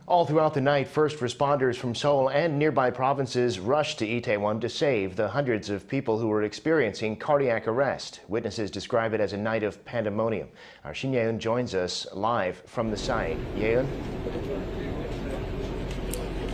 All throughout the night, first responders from Seoul and nearby provinces rushed to Itaewon to save the hundreds of people who were experiencing cardiac arrest. Witnesses describe it as a night of pandemonium. Our Shin Ye-eun joins us live from the site. Ye-eun?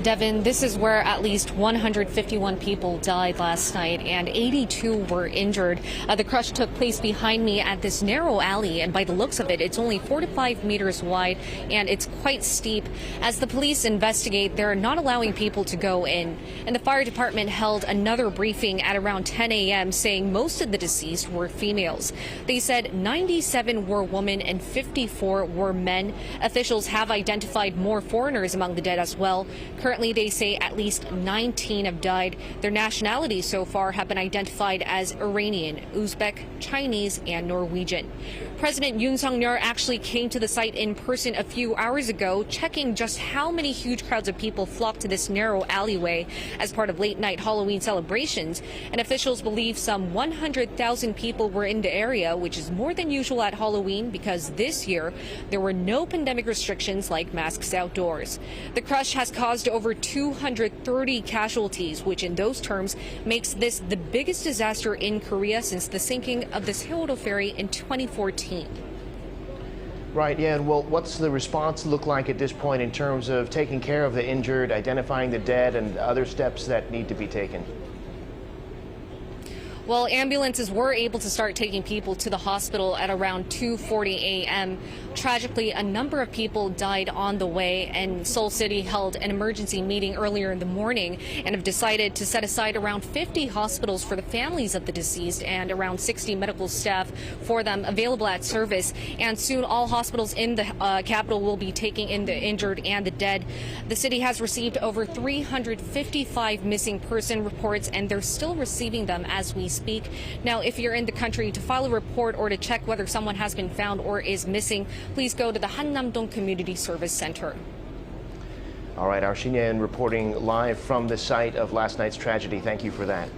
Devin, this is where at least 151 people died last night and 82 were injured. The crush took place behind me at this narrow alley, and by the looks of it, it's only 4 to 5 meters wide and it's quite steep. As the police investigate, they're not allowing people to go in. And the fire department held another briefing at around 10 a.m. saying most of the deceased were females. They said 97 were women and 54 were men. Officials have identified more foreigners among the dead as well. Currently, they say at least 19 have died. Their nationalities so far have been identified as Iranian, Uzbek, Chinese, and Norwegian. President Yoon Suk-yeol actually came to the site in person a few hours ago, checking just how many huge crowds of people flocked to this narrow alleyway as part of late-night Halloween celebrations. And officials believe some 100,000 people were in the area, which is more than usual at Halloween because this year there were no pandemic restrictions like masks outdoors. The crush has caused over 230 casualties, which in those terms makes this the biggest disaster in Korea since the sinking of the Seoul ferry in 2014. Right, yeah, and well, what's the response look like at this point in terms of taking care of the injured, identifying the dead, and other steps that need to be taken? Well, ambulances were able to start taking people to the hospital at around 2:40 a.m. Tragically, a number of people died on the way, and Seoul City held an emergency meeting earlier in the morning and have decided to set aside around 50 hospitals for the families of the deceased and around 60 medical staff for them available at service. And soon all hospitals in the capital will be taking in the injured and the dead. The city has received over 355 missing person reports, and they're still receiving them as we speak. Now, if you're in the country, to file a report or to check whether someone has been found or is missing, please go to the Hannam-dong Community Service Center. All right, our Shin Ye-eun reporting live from the site of last night's tragedy. Thank you for that.